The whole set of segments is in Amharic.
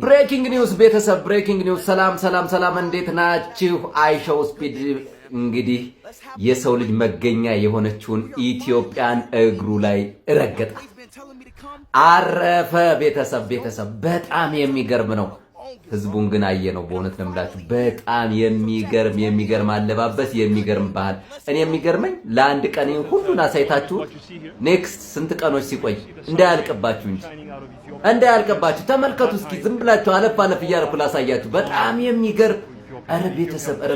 ብሬኪንግ ኒውስ ቤተሰብ ብሬኪንግ ኒውስ ሰላም እንዴት ናችሁ? አይሾው ስፒድ እንግዲህ የሰው ልጅ መገኛ የሆነችውን ኢትዮጵያን እግሩ ላይ ረገጣ አረፈ። ቤተሰብ በጣም የሚገርም ነው። ህዝቡን ግን አየነው። በእውነት ነው የምላችሁ በጣም የሚገርም አለባበስ፣ የሚገርም ባህል። እኔ የሚገርመኝ ለአንድ ቀን ሁሉን አሳይታችሁ ኔክስት ስንት ቀኖች ሲቆይ እንዳያልቅባችሁ እንጂ እንዳያልቅባችሁ ተመልከቱ እስኪ። ዝም ብላችሁ አለፍ እያልኩ ላሳያችሁ። በጣም የሚገርም ኧረ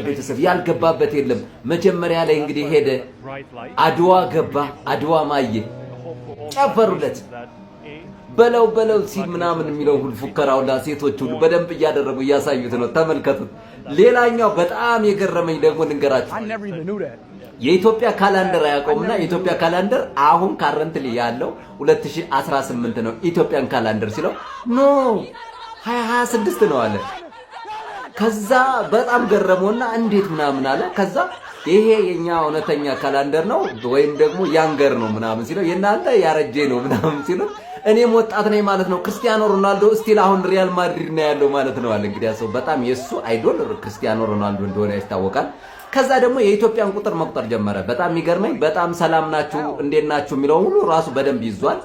ቤተሰብ ያልገባበት የለም። መጀመሪያ ላይ እንግዲህ ሄደ አድዋ ገባ። አድዋ ማየ ጨፈሩለት በለው ሲል ምናምን የሚለው ሁሉ ፉከራውና ሴቶች ሁሉ በደንብ እያደረጉ እያሳዩት ነው። ተመልከቱት። ሌላኛው በጣም የገረመኝ ደግሞ ልንገራችሁ። የኢትዮጵያ ካላንደር አያውቀውምና የኢትዮጵያ ካላንደር አሁን ካረንትሊ ያለው 2018 ነው። ኢትዮጵያን ካላንደር ሲለው ኖ 2026 ነው አለ። ከዛ በጣም ገረመውና እንዴት ምናምን አለ። ከዛ ይሄ የኛ እውነተኛ ካላንደር ነው ወይም ደግሞ ያንገር ነው ምናምን ሲለው የናንተ ያረጀ ነው ምናምን ሲለው እኔም ወጣት ነኝ ማለት ነው። ክርስቲያኖ ሮናልዶ ስቲል አሁን ሪያል ማድሪድ ነው ያለው ማለት ነው አለ። እንግዲህ ያሰው በጣም የሱ አይዶል ክርስቲያኖ ሮናልዶ እንደሆነ ያስታውቃል። ከዛ ደግሞ የኢትዮጵያን ቁጥር መቁጠር ጀመረ። በጣም የሚገርመኝ በጣም ሰላም ናችሁ እንዴት ናችሁ የሚለው ሁሉ ራሱ በደንብ ይዟል።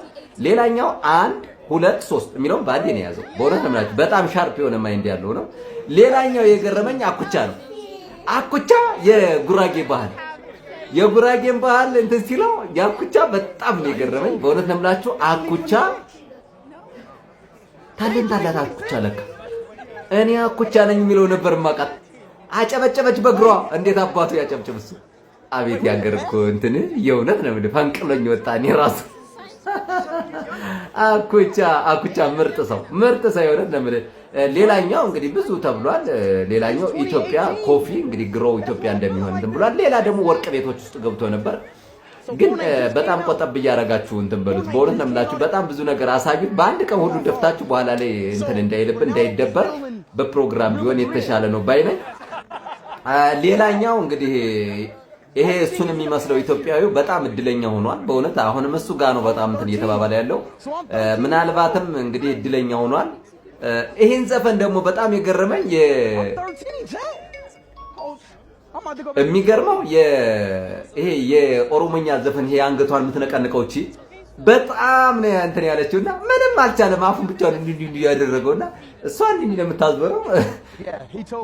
ሌላኛው 1 2 3 የሚለው ባንዴ ነው ያዘው። በእውነት ነው ማለት በጣም ሻርፕ የሆነ ማይንድ ያለው ነው። ሌላኛው የገረመኝ አኩቻ ነው። አኩቻ የጉራጌ የጉራጌን ባህል እንትን ሲለው ያኩቻ በጣም ነው የገረመኝ። በእውነት ነው የምላችሁ አኩቻ ታለንት አላት። አኩቻ ለካ እኔ አኩቻ ነኝ የሚለው ነበር ማቃት። አጨበጨበች በግሯ። እንዴት አባቱ ያጨብጭብ እሱ። አቤት ያገር እኮ እንትን የእውነት ነው ማለት ፈንቅሎኝ ወጣ። እኔ ራሱ አኩቻ ምርጥ ሰው የእውነት ነው ማለት። ሌላኛው እንግዲህ ብዙ ተብሏል። ሌላኛው ኢትዮጵያ ኮፊ እንግዲህ ግሮ ኢትዮጵያ እንደሚሆን እንትን ብሏል። ሌላ ደግሞ ወርቅ ቤቶች ውስጥ ገብቶ ነበር። ግን በጣም ቆጠብ እያረጋችሁ እንትን በሉት። በእውነት ነው የምላችሁ በጣም ብዙ ነገር አሳዩት። በአንድ ቀን ሁሉ ደፍታችሁ በኋላ ላይ እንትን እንዳይደበር በፕሮግራም ቢሆን የተሻለ ነው ባይነኝ። ሌላኛው እንግዲህ ይሄ እሱን የሚመስለው ኢትዮጵያዊው በጣም እድለኛ ሆኗል። በእውነት አሁንም እሱ ጋር ነው በጣም እንትን እየተባባለ ያለው። ምናልባትም እንግዲህ እድለኛ ሆኗል። ይሄን ዘፈን ደግሞ በጣም የገረመኝ የሚገርመው ይሄ የኦሮሞኛ ዘፈን ይሄ አንገቷን የምትነቀንቀው እቺ በጣም ነው እንትን ያለችውና ምንም አልቻለም። አፉን ብቻ እንዲህ ያደረገውና እሷ እንዲህ የምታዝበረው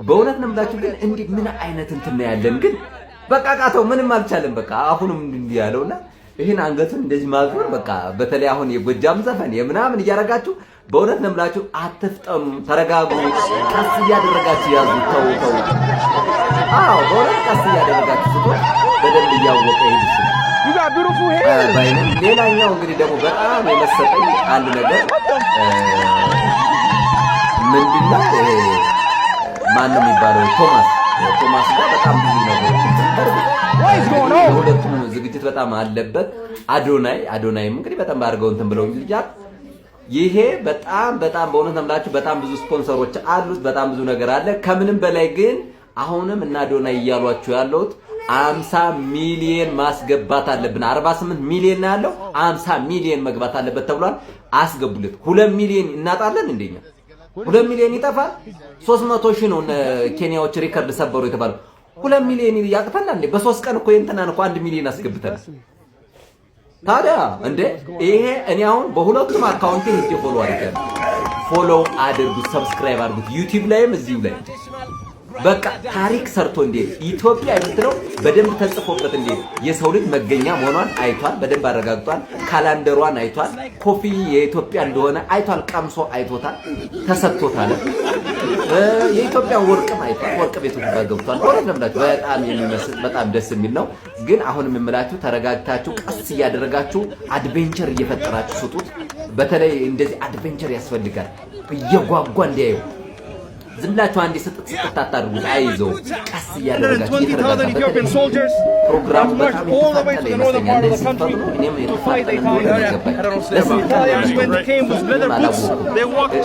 በእውነት ነው የምላችሁ። ግን እንዲህ ምን አይነት እንትን ነው ያለን ግን በቃ ቃተው ምንም አልቻለም። በቃ አሁንም እንዲህ ያለውና ይሄን አንገቱን እንደዚህ ማዝበር በቃ በተለይ አሁን የጎጃም ዘፈን የምናምን እያረጋችሁ በእውነት ነው የምላችሁ አትፍጠኑ፣ ተረጋጉ። ቀስ እያደረጋችሁ ያዙ። ተው በእውነት ቀስ እያደረጋችሁ ስቶ በደንብ እያወቀ ይሄድስ ባይነን። ሌላኛው እንግዲህ ደግሞ በጣም የመሰጠኝ አንድ ነገር ምንድነው ማን ነው የሚባለው ቶማስ ጋር በጣም ብዙ ነገሮች ሁለቱም ዝግጅት በጣም አለበት። አዶናይም እንግዲህ በጣም ባርገው እንትን ብለው ልጃት ይሄ በጣም በእውነት ነው የምላችሁ በጣም ብዙ ስፖንሰሮች አሉት። በጣም ብዙ ነገር አለ። ከምንም በላይ ግን አሁንም እና አዶናይ እያሏችሁ ያለውት 50 ሚሊዮን ማስገባት አለብን። 48 ሚሊዮን ነው ያለው 50 ሚሊዮን መግባት አለበት ተብሏል። አስገቡለት። 2 ሚሊዮን እናጣለን እንደኛ 2 ሚሊዮን ይጠፋል። 300 ሺህ ነው ኬንያዎች ሪከርድ ሰበሩ የተባለው። 2 ሚሊዮን ያቅተናል እንዴ? በ3 ቀን እኮ የእንትናን እኮ 1 ሚሊዮን አስገብተናል። ታዲያ እንዴ ይሄ እኔ አሁን በሁለቱም አካውንቴ ሄጄ ፎሎ አድርጉት፣ ሰብስክራይብ አድርጉት። ዩቲዩብ ላይም እዚሁ ላይ በቃ ታሪክ ሰርቶ እንዴ ኢትዮጵያ የምትለው በደንብ ተጽፎበት እንዴ የሰው ልጅ መገኛ መሆኗን አይቷል። በደንብ አረጋግጧል። ካላንደሯን አይቷል። ኮፊ የኢትዮጵያ እንደሆነ አይቷል። ቀምሶ አይቶታል። ተሰጥቶታል። የኢትዮጵያን ወርቅም አይቷል። ወርቅ ቤቶች ጋር ገብቷል። ወርቅ ለምዳችሁ በጣም የሚመስል በጣም ደስ የሚል ነው። ግን አሁንም የምላችሁ ተረጋግታችሁ ቀስ እያደረጋችሁ አድቬንቸር እየፈጠራችሁ ስጡት። በተለይ እንደዚህ አድቬንቸር ያስፈልጋል። እየጓጓ እንዲያዩ ዝላችሁ አንዴ ስጥት አታድርጉት። አይዞህ ቀስ እያደረጋችሁ እየተረጋጋችሁ ፕሮግራሙ በጣም የተፋጠነ ይመስለኛል። እንደዚህ ስትፈጥሩ እኔም የተፋጠነ እንደሆነ ገባኝ።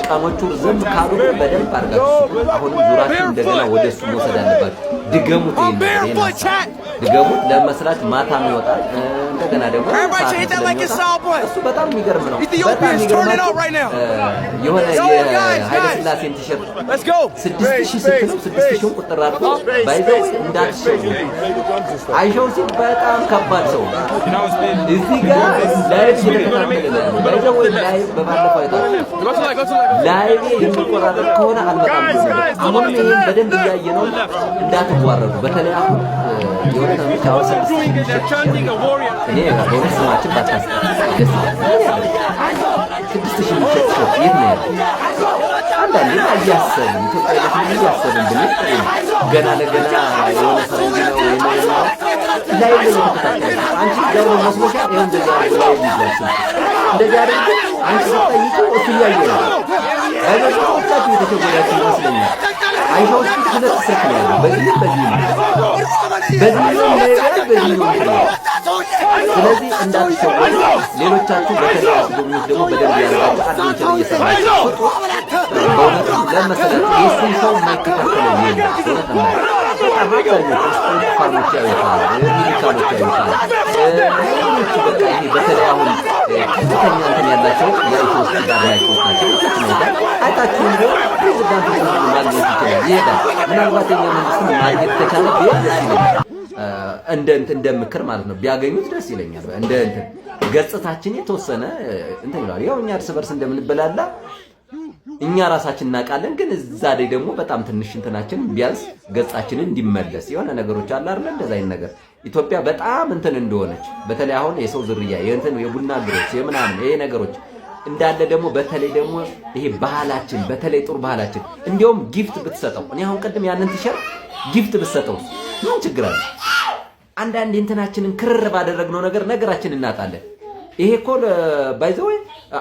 ቀኖቹ ዝም ካሉ በደንብ አድርጋችሁ አሁንም ዙራችሁ እንደገና ወደ እሱ መውሰድ አለባችሁ። ድገሙት፣ ድገሙት ለመስራት ማታም ይወጣል። እንደገና ደግሞ እሱ በጣም የሚገርም ነው። በጣም የሚገርም የሆነ የኃይለ ሥላሴን ቲሸርት 6000 ስትሉ 6000 ቁጥር አድርጎ ባይዘው እንዳትሸው አይሾው ሲል በጣም ከባድ ሰው እዚህ ጋር ላይቭ እየተከታተለ ነው። ባይዘው ላይቭ በባለፈው አይታችሁ ላይቭ የሚቆራረጥ ከሆነ አልመጣም። አሁን ይሄን በደንብ እያየ ነው። እንዳትዋረዱ። በተለይ አሁን የሆነ ተምቻው እኔ በእውነት ስማችን ባታስቀር ደስ ይላል። 6000 ሸጥ የት ነው ያለው? አንዳንዴ እያሰብን ኢትዮጵያ ላይ እያሰብን ብንል ገና ለገና የሆነ ፈረንጅ ነው ወይ ነው ላይ ለተከታተለ አንቺ ጋር መስሎሻል። ይሄን እንደዛ ላይ ይዟችሁ እንደዛ አይደል? አንቺ ስትጠይቁ እሱ ያየ ነው አይበዛውታችሁ የተሸወዳችሁ ይመስለኛል። አይሾው ሁለት ስልክ ነው ያለው። በዚህ ነው። ስለዚህ እንዳትሸወዱ። ሌሎቻችሁ በተለይ አስጎብኚዎች ደግሞ በደንብ ያደርጋችሁ አድቬንቸር እየሰራችሁ በእውነቱ ለመሰረት የእሱን ሰው የማይከታተለው የለም። በጣም አብዛኞቹ ስፖርት ፋኖች ያዩታል፣ ሚሊካኖች ያዩታል። ሌሎቹ በቃ ይሄ በተለይ አሁን ከፍተኛ እንትን ያላቸው የኢትዮ ውስጥ ዳርላይቶች ናቸው። አይታችሁ እንደው ፕሬዚዳንቱ ማግኘት ይችላል፣ ይሄዳል። ምናልባት የኛ መንግስትም ማግኘት ከቻለ ቢሆን ደስ ይለኛል። እንደ ምክር ማለት ነው። ቢያገኙት ደስ ይለኛል። እንደ እንትን ገጽታችን የተወሰነ እንትን ይላል። ያው እኛ እርስ በርስ እንደምንበላላ እኛ ራሳችን እናውቃለን። ግን እዛ ላይ ደግሞ በጣም ትንሽ እንትናችን ቢያንስ ገጻችንን እንዲመለስ የሆነ ነገሮች አለ አይደል? እንደዛ አይነት ነገር ኢትዮጵያ በጣም እንትን እንደሆነች በተለይ አሁን የሰው ዝርያ የእንትን የቡና ግሮች የምናምን ይሄ ነገሮች እንዳለ ደግሞ በተለይ ደግሞ ይሄ ባህላችን በተለይ ጥሩ ባህላችን እንዲያውም ጊፍት ብትሰጠው እኔ አሁን ቅድም ያንን ቲሸርት ጊፍት ብትሰጠው ምን ችግር አለ? አንዳንዴ እንትናችንን ክርር ባደረግነው ነገራችን እናጣለን። ይሄ እኮ ባይዘው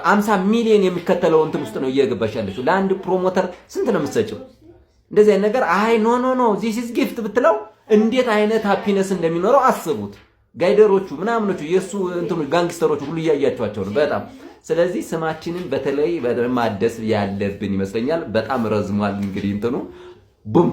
50 ሚሊዮን የሚከተለው እንትን ውስጥ ነው እየገባሽ ያለሽው። ለአንድ ፕሮሞተር ስንት ነው የምትሰጪው? እንደዚህ አይነት ነገር አይ ኖ ዚስ ኢዝ ጊፍት ብትለው እንዴት አይነት ሃፒነስ እንደሚኖረው አስቡት። ጋይደሮቹ ምናምኖቹ የሱ እንትኑ ጋንግስተሮቹ ሁሉ እያያቸዋቸው ነው በጣም። ስለዚህ ስማችንን በተለይ ማደስ ያለብን ይመስለኛል። በጣም ረዝሟል እንግዲህ እንትኑ ቡም